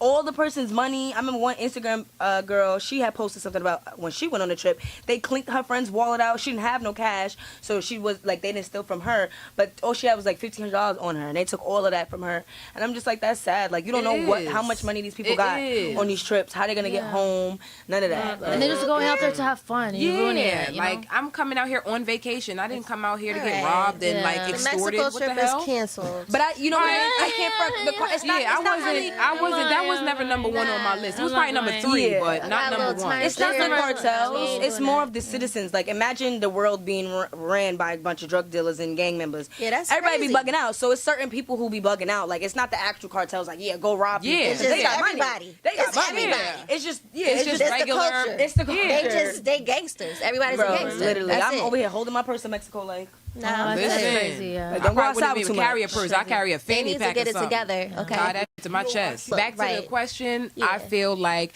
all the person's money. I remember one Instagram girl, she had posted something about when she went on the trip, they cleaned her friend's wallet out. She didn't have no cash, so she was like, they didn't steal from her, but all she had was like $1,500 on her, and they took all of that from her. And I'm just like, that's sad. Like, you don't It know is. how much money these people It got is. on these trips, how they're gonna get home, none of that. And they're just going out there to have fun. And you ruin Yeah, it, like I'm coming out here on vacation. I didn't come out here to get Right. robbed and Yeah. like The The extorted. Mexico What the trip hell? is canceled. But I can't front the car. It's not, Yeah, it's not really, I wasn't. That was never number one on my list. It was probably number 3, Yeah. but not I got a number little 1. time. it's not the Sure. cartels. It's more of the citizens. Like, imagine the world being ran by a bunch of drug dealers and gang members. Yeah, that's everybody crazy. be bugging out. So it's certain people who be bugging out. Like, it's not the actual cartels. Like, yeah, go rob people. Yeah. It's They just got money. everybody. They got It's money. everybody. It's just It's just It's regular. the culture. It's the culture. They gangsters. Everybody's Bro, a gangster. literally, That's I'm it. over here holding my purse in Mexico. Like, Nah, That's Listen. crazy, yeah. Like, I don't go probably outside wouldn't with even too carry a much. purse. I carry a They fanny need to pack get or it something. together. Okay. Tie that to my chest. Look, Back to right. the question. Yeah. I feel like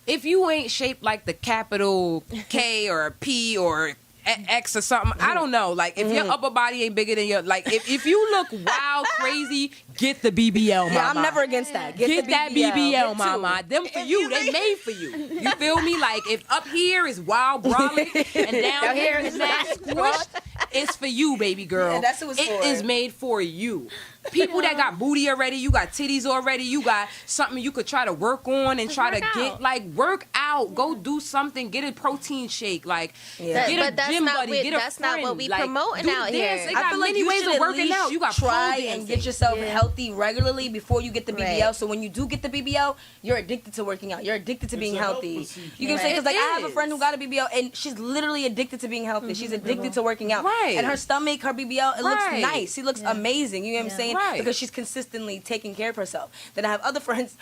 if you ain't shaped like the capital K or P or X or something, I don't know. Like, if your upper body ain't bigger than your, like, if you look wild, crazy, get the BBL, mama. Yeah, I'm never against that. Get the that BBL, BBL, mama. Them for you. They made for you. You feel me? Like, if up here is wild brolic and down here is mad squished, it's for you, baby girl. Yeah, that's who it's It for. is made for you. People that got booty already, you got titties already, you got something you could try to work on and try to get, like, work out. Go do something. Get a protein shake. Like, Yeah. get a But that's gym not buddy. what- Get a that's not friend. what we Like, promoting do out dance. here. They I got feel like many you ways should of at working least out. You got try pole and dancing. get yourself Yeah. healthy regularly before you get the BBL. Right. So when you do get the BBL, you're addicted to working out. You're addicted to being a health healthy. procedure. You get what I'm saying? It Because like I have a is. friend who got a BBL and she's literally addicted to being healthy. She's addicted to working out. Right. And her stomach, her BBL, it looks Right. nice. She looks amazing. You know what I'm saying? Right. Because she's consistently taking care of herself. Then I have other friends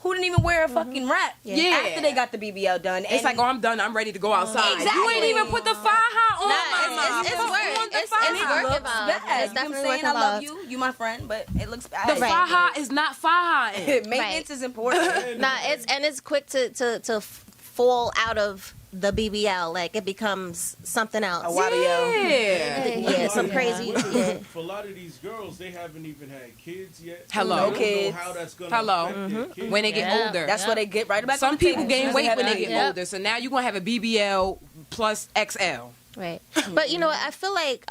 who didn't even wear a fucking wrap Yeah. after they got the BBL done. It's like, oh, I'm done. I'm ready to go outside. You ain't Exactly. even put the faja on, mama. it's Put on work. the It's faja. and it working looks out. bad. It's You know what I'm definitely saying? working I love out. you my friend, but it looks bad. The faja is not faja. Maintenance is important. Nah, it's quick to fall out of the BBL. Like, it becomes something else. A YBL. Yeah. Yeah, some crazy. Yeah. For a lot of these girls, they haven't even had kids yet. Hello. They No don't kids. know how that's gonna Hello. affect their kids. When they get Yeah. older. That's why they get right back. Some on the people table. gain She weight doesn't when they have get any. older. So now you're going to have a BBL plus XL. Right. But you know what, I feel like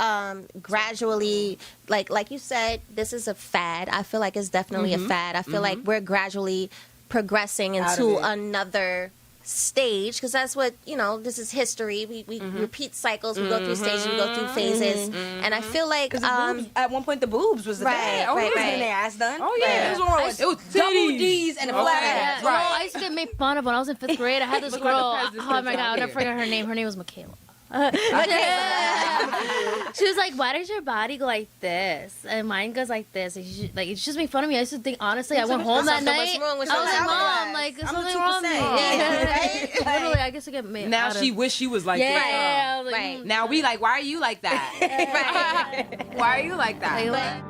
gradually, like you said, this is a fad. I feel like it's definitely a fad. I feel like we're gradually progressing Out of into it. another stage, because that's what, you know, this is history. We repeat cycles, we go through stages, we go through phases. And I feel like 'Cause the boobs, at one point the boobs was the Right, thing. oh, They right, was right. getting their ass done. Oh, yeah. It was wrong with It was double titties. D's and a Okay. flat Yeah, ass. Right. well, I used to get made fun of when I was in 5th grade. I had this Look like the girl. president's Oh my god, I'll here. never forget her name. Her name was Michaela. She was like, "Why does your body go like this and mine goes like this?" And she, like, it's just making fun of me. I used to think, honestly, I went home that so night. what's wrong with I was your like, hourglass? "Mom, like, there's I'm the something wrong with me." 2%. Yeah, literally, I guess I get made. Now out she of, wish she was like yeah, that. yeah, I was like, Right. Now we like, why are you like that? Why are you like that? like,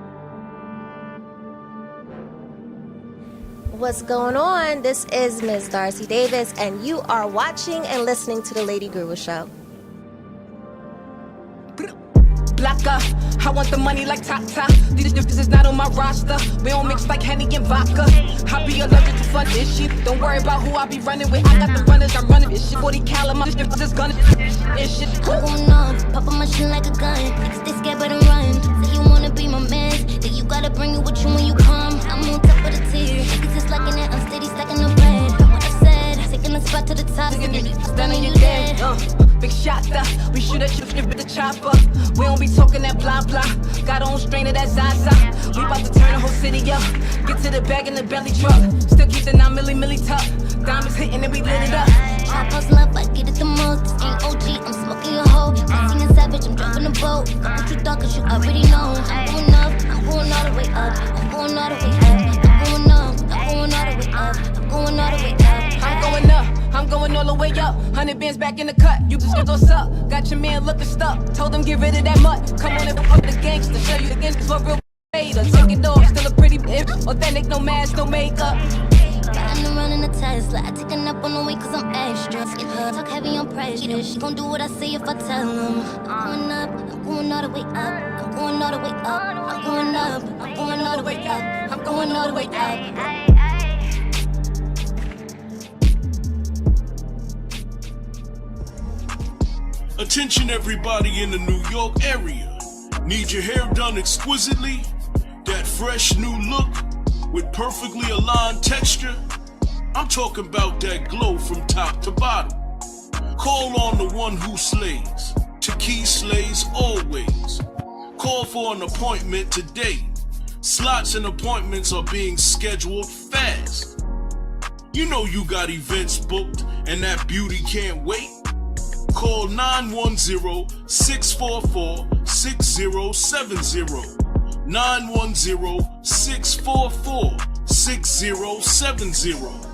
what's going on? This is Ms. Darcy Davis, and you are watching and listening to the Lady Guru Show. blocker. I want the money like Tata. These differences is not on my roster. We don't mix like Henny and vodka. I be allergic to fun this shit. Don't worry about who I be running with. I got the runners, I'm running this shit. 40 caliber, my shit just gunning. This shit cool. Going on, pop on my shit like a gun. Niggas they scared but I'm run. Say you wanna be my man, then you gotta bring it with you when you come. I'm on top of the tier. Niggas is liking it, I'm steady stacking the bread. What I said, taking the spot to the top. Stunning you dead. Big shot, we shoot at you with the chopper. We don't be talking that blah blah. Got on strain of that Zaza. We about to turn the whole city up. Get to the bag in the belly truck. Still keep the 9 milli tuck. Diamonds hitting and we lit it up. I post love, I get it the most. This ain't OG, I'm smoking a hoe. I'm singing savage, I'm dropping the boat. Fuck what you thought, cause you already know. I'm going up, I'm going all the way up. I'm going all the way up. I'm going up, I'm going all the way up. I'm going all the way up. I'm going up, I'm going all the way up. 100 bands back in the cut. You just what's up? Got your man looking stuck. Told him get rid of that mutt. Come on and fuck the gangster. Show you again what real made her. Take it off, still a pretty bitch. Authentic, no mask, no makeup. Riding around in a Tesla, I take a nap on the way cause I'm extra. Skip her, talk heavy on price. She gon' do what I say if I tell him. I'm going up, I'm going all the way up. I'm going all the way up. I'm going up, I'm going all the way up. I'm going all the way up. Attention everybody in the New York area. Need your hair done exquisitely? That fresh new look with perfectly aligned texture? I'm talking about that glow from top to bottom. Call on the one who slays. Taki slays always. Call for an appointment today. Slots and appointments are being scheduled fast. You know you got events booked and that beauty can't wait. Call 910-644-6070. 910-644-6070.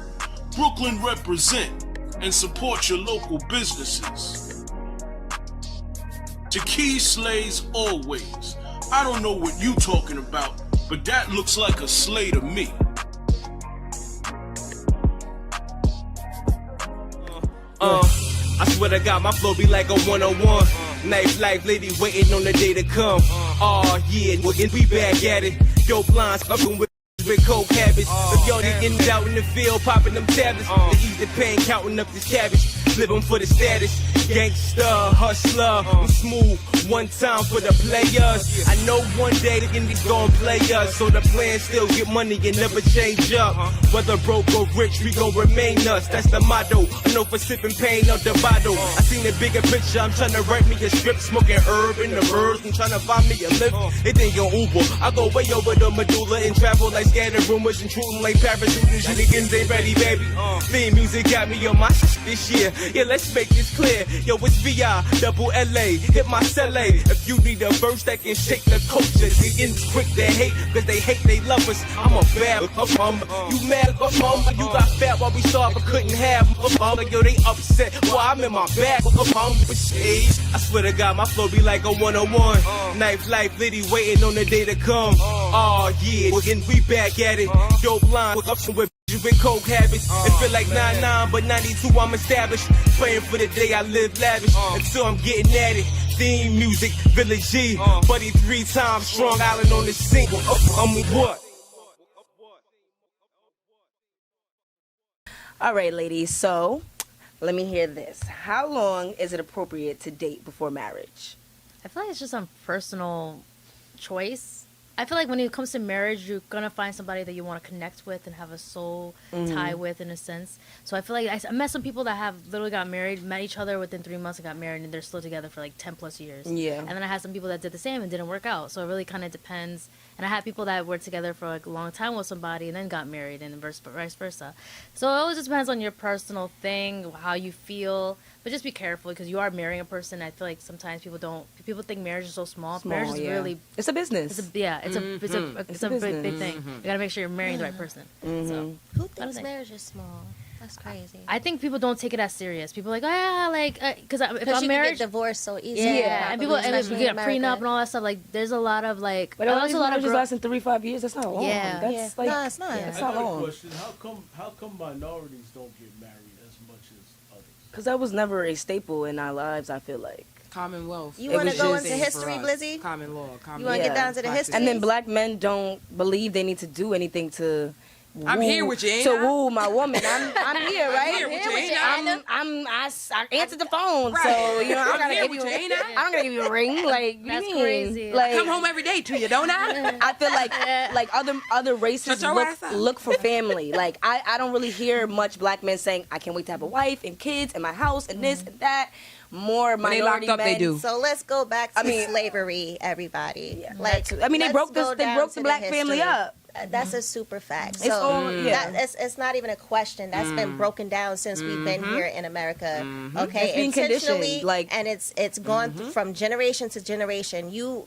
Brooklyn represent and support your local businesses. Taki slays always. I don't know what you talking about, but that looks like a slay to me. I swear to God, my flow be like a one-on-one. Nice life, lady waiting on the day to come. Oh yeah, we back at it. Yo, blinds fucking with coke habits. If y'all niggas out in the field popping them tablets, to ease the pain, counting up this cabbage. Living for the status, gangster, hustler. I'm smooth, one time for the players. I know one day the niggas gon' play us, so the plan still get money and never change up. Whether broke or rich, we gon' remain us. That's the motto. I know for sipping pain out the bottle. I seen the bigger picture. I'm trying to write me a script, smoking herb in the birds. I'm trying to find me a lift. It ain't your Uber. I go way over the medulla and travel like scattered rumors and true like parachuters. You niggas ain't ready, baby. Theme music got me on my shit this year. Yeah, let's make this clear. Yo, it's VI, double LA. Hit my cell A. If you need a verse that can shake the culture, niggas quick to hate, cause they hate they love us. I'm a bad you mad, you got fat while we starved but couldn't have. Yo, they upset while I'm in my bag. I swear to God, my flow be like a one-on-one. Knife life, litty waiting on the day to come. Oh yeah, and we back at it. Dope line, up with coke habits. It feel like 99, but 92 I'm established. Praying for the day I live lavish. Until I'm getting at it. Theme music, Village G. Buddy 3 times, Strong Island on the scene. What? All right, ladies. So, let me hear this. How long is it appropriate to date before marriage? I feel like it's just some personal choice. I feel like when it comes to marriage, you're gonna find somebody that you want to connect with and have a soul tie with, in a sense. So I feel like I met some people that have literally got married, met each other within 3 months and got married, and they're still together for like 10 plus years. Yeah. And then I had some people that did the same and didn't work out. So it really kind of depends. And I had people that were together for like a long time with somebody and then got married, and vice versa. So it always just depends on your personal thing, how you feel. But just be careful, because you are marrying a person. I feel like sometimes people think marriage is so small. Marriage is really, it's a business. It's a big thing. You gotta make sure you're marrying the right person. So Who thinks marriage is small? That's crazy. I think people don't take it as serious. People are like, because if I'm you married, can get divorced so easily. yeah, and people and we get a prenup and all that stuff. Like, there's a lot of like, but also a lot of lasting 3-5 years. That's not long. Yeah, that's like, no, it's not. That's I not got long. a question. How come minorities don't get married as much as others? Because that was never a staple in our lives. I feel like. Commonwealth. You It want to was go just- into For history, us. Blizzy? Common law. Common You want to Yeah. get down to the Practice. history? And then black men don't believe they need to do anything to. I'm woo- here with you, ain't to I? woo my woman. I'm here, right? here with you, ain't I? I answered the phone, so Right. you know I'm I'm gonna here give with you. you, ain't I? I'm gonna give you a ring. Like what That's do you mean? crazy. Like Come home every day to you, don't I? I feel like other races Shut your ass up. look for family. Like I don't really hear much black men saying I can't wait to have a wife and kids and my house and this and that. More When they minority locked up, men. they do. So let's go back to I mean- slavery, everybody. Yeah. Like, I mean, they let's broke go They down broke to the black family history. up. That's a super fact. It's So all- yeah. it's not even a question. That's been broken down since we've been here in America. Okay, It's being intentionally, conditioned, like- and it's gone from generation to generation. You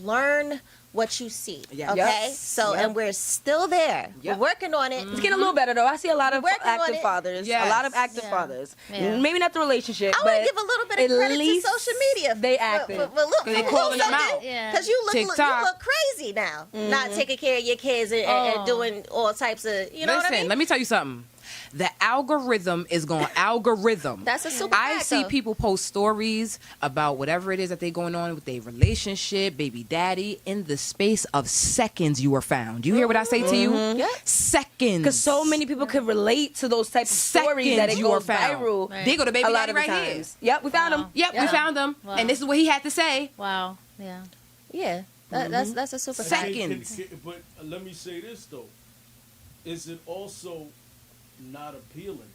learn what you see. Yeah. Okay, Yes. so Yep. and we're still there. Yep. We're working on it. It's getting a little better though. I see a lot of Working on active it. fathers. Yes. A lot of active Yeah. fathers. Yeah. Maybe not the relationship, I but want to give a little bit of at credit to least social media. they active. Look, They calling them out. Yeah. Because you TikTok. look crazy now, not taking care of your kids and doing all types of, you know Listen, what I mean? let me tell you something. The algorithm is going algorithm. That's a super I fact, see though. people post stories about whatever it is that they going on with their relationship, baby daddy. In the space of seconds, you are found. You hear what I say to you? Yeah. Seconds. because so many people can relate to those type of stories that it you are goes found. viral. Right. They go to baby A lot daddy of the right here. times. Yep, we found him. Yep, we found him, Wow. and this is what he had to say. Wow. Yeah. Yeah, that's a super fact. Seconds. But let me say this though: is it also not appealing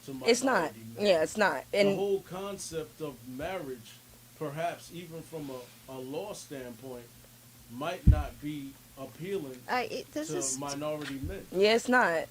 to It's not. minority men? Yeah, it's not. The And whole concept of marriage, perhaps even from a law standpoint, might not be appealing This to is minority men. yeah, it's not.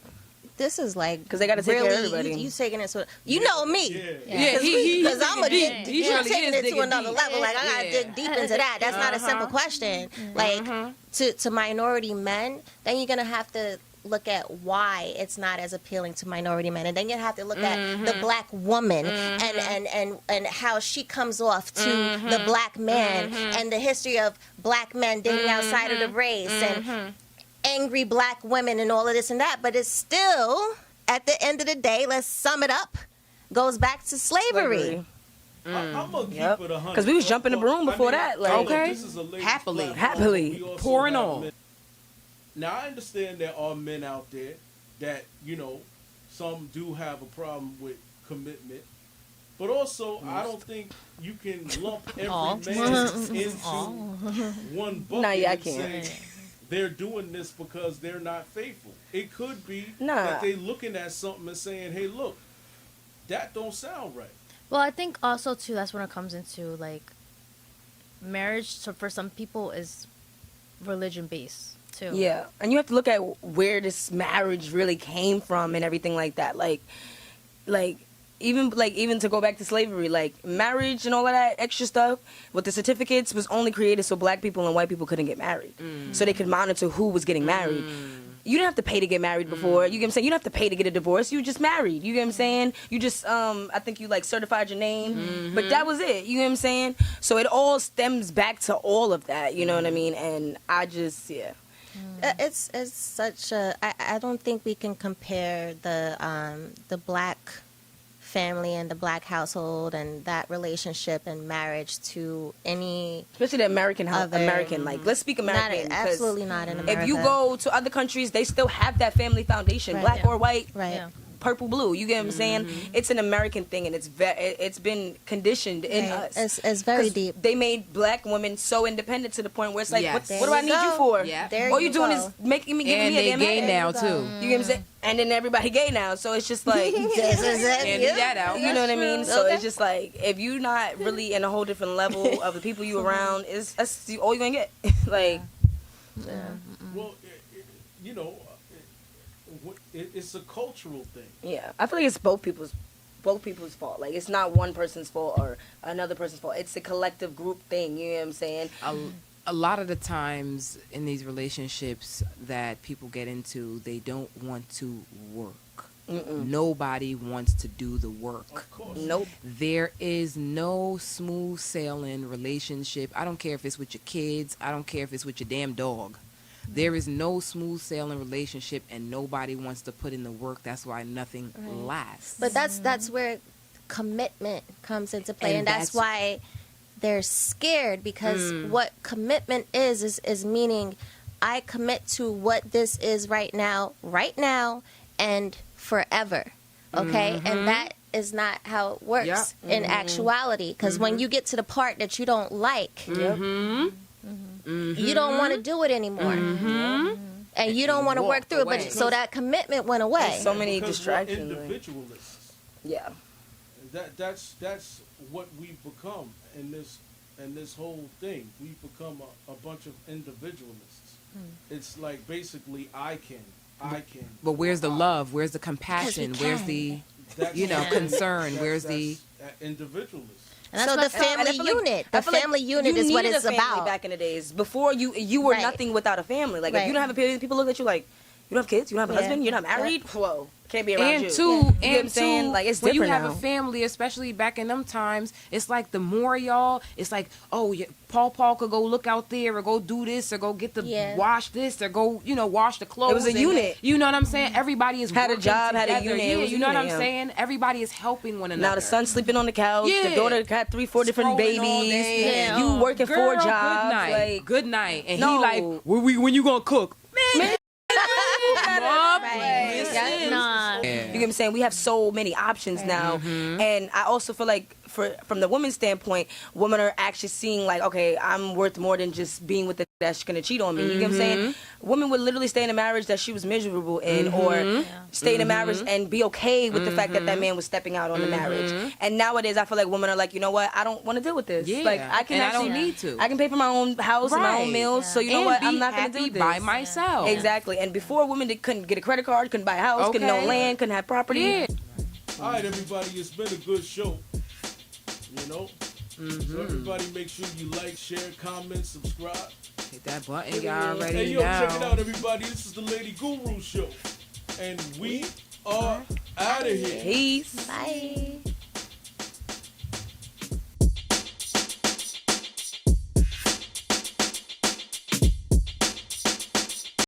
this is like 'Cause they gotta take care of really, everybody. You taking it to you know me. Yeah. Yeah, Because I'm a deep. He you're really taking is it to digging another deep. level. Like I gotta Yeah. dig deep into that. That's not a simple question. Like to minority men, then you're gonna have to look at why it's not as appealing to minority men, and then you have to look at the black woman and how she comes off to the black man and the history of black men dating outside of the race and angry black women and all of this and that. But it's still, at the end of the day, let's sum it up, goes back to slavery. I'm gonna keep Yep. it 100. 'Cause we was jumping the broom before that, like- Okay. This is a ladies' Happily. platform, Happily. we also Pouring have on. men. Now I understand there are men out there that some do have a problem with commitment, but also I don't think you can lump every man into one bucket Nah, yeah, I and can't. say they're doing this because they're not faithful. It could be Nah. that they looking at something and saying, "Hey, look, that don't sound right." Well, I think also too that's when it comes into like marriage. So for some people is religion based too. Yeah, and you have to look at where this marriage really came from and everything like that. Like even to go back to slavery, like marriage and all of that extra stuff with the certificates was only created so black people and white people couldn't get married, so they could monitor who was getting married. You didn't have to pay to get married before. You get what I'm saying? You don't have to pay to get a divorce. You just married. You get what I'm saying? You just I think you like certified your name, but that was it. You get what I'm saying? So it all stems back to all of that. You know what I mean? And I just It's such a. I don't think we can compare the black family and the black household and that relationship and marriage to any especially the American Other- American. Like let's speak American. 'cause absolutely not in America. If you go to other countries, they still have that family foundation, Right. black Yeah. or white, right. Yeah. purple, blue. You get what I'm saying? It's an American thing, and it's been conditioned in Right. us. It's very 'Cause deep. They made black women so independent to the point where it's like, Yes. what There do I you need you go. for? Yeah. There All you you're doing go. is giving And me a they damn gay head. now you go. too. You get what I'm saying? And then everybody gay now, so it's just like, This is it. Can't Yeah. leave that out. you know what I mean? So Okay. it's just like, if you're not really in a whole different level of the people you around, that's all you're gonna get. Like, Well, it's a cultural thing. yeah, I feel like it's both people's fault. Like, it's not one person's fault or another person's fault. It's a collective group thing. You know what I'm saying? A lot of the times in these relationships that people get into, they don't want to work. Nobody wants to do the work. Of course. Nope. There is no smooth sailing relationship. I don't care if it's with your kids. I don't care if it's with your damn dog. There is no smooth sailing relationship, and nobody wants to put in the work. That's why nothing lasts. But that's where commitment comes into play, And and that's that's- why they're scared because what commitment is meaning I commit to what this is right now, and forever. Okay? And that is not how it works in actuality. Because when you get to the part that you don't like, you don't want to do it anymore. And you don't want to work through it. But so that commitment went away. There's so many Because distractions. we're individualists. Yeah. That's what we've become in this whole thing. We've become a bunch of individualists. It's like basically I can. But where's the love? Where's the compassion? Where's the concern? Where's the individualist? So the family unit. The family unit is what it's about. Back in the days, before you were nothing without a family. Like if you don't have a family, people look at you like, you don't have kids, you don't have a husband, you're not married. Whoa, can't be around you. You know what I'm saying? Like it's when you different have a family, especially back in them times, it's like the more y'all, it's like, oh, yeah, Paul could go look out there or go do this or go get the wash this or go, wash the clothes. It was a unit. You know what I'm saying? Everybody is had a job, together. had a unit. Yeah, you know what I'm saying? Everybody is helping one another. Now the son's sleeping on the couch. The daughter had 3-4 different babies. You working 4 jobs. Good night. Like, good night. And he like, when you gonna cook? Man. You get what I'm saying? We have so many options now, and I also feel like from the woman's standpoint, women are actually seeing like, okay, I'm worth more than just being with the that's gonna cheat on me. You get what I'm saying? Women would literally stay in a marriage that she was miserable in, or stay in a marriage and be okay with the fact that man was stepping out on the marriage. And nowadays, I feel like women are like, you know what? I don't want to deal with this. Yeah. Like I can and actually I don't need to. I can pay for my own house and my own meals. So you know what? I'm not gonna do this by myself. Exactly. And before, women couldn't get a credit card, couldn't buy a house, couldn't own land, couldn't have property. Yeah. All right, everybody, it's been a good show. So everybody, make sure you like, share, comment, subscribe. Hit that button, y'all already Hey, yo, know. check it out, everybody. This is the Lady Guru Show, and we are out of here. Peace. Bye.